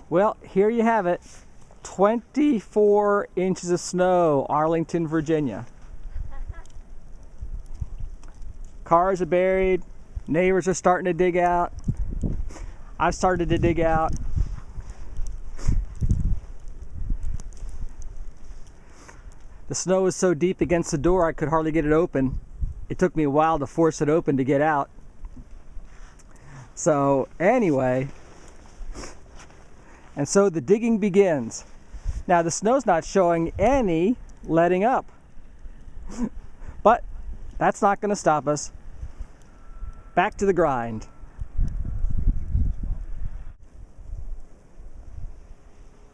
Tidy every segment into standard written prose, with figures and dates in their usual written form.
Well, here you have it. 24 inches of snow, Arlington, Virginia. Cars are buried. Neighbors are starting to dig out. I've started to dig out. The snow was so deep against the door I could hardly get it open. It took me a while to force it open to get out. So anyway, and so the digging begins. Now the snow's not showing any letting up, but that's not going to stop us. Back to the grind.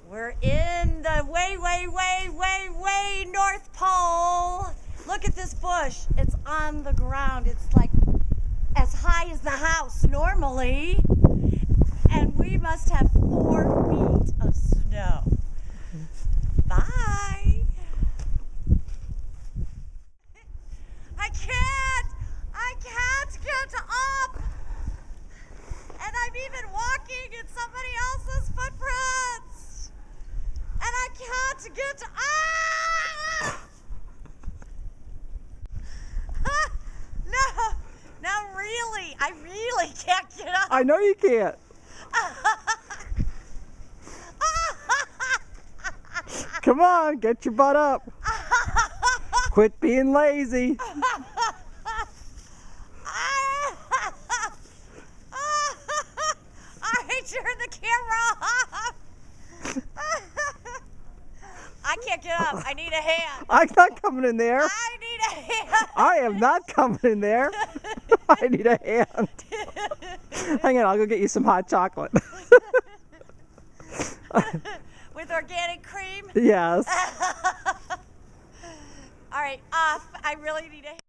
We're in the way North Pole. Look at this bush. It's on the ground. It's like as high as the house normally. And we must have 4 feet of snow. Bye. I can't get up. And I'm even walking in somebody else's footprints. And I can't get up. No, really, I really can't get up. I know you can't. Come on, get your butt up. Quit being lazy. Turn the camera off. I can't get up. I need a hand. I'm not coming in there. I need a hand. I am not coming in there. I need a hand. Hang on, I'll go get you some hot chocolate. With organic cream? Yes. All right, off. I really need a hand.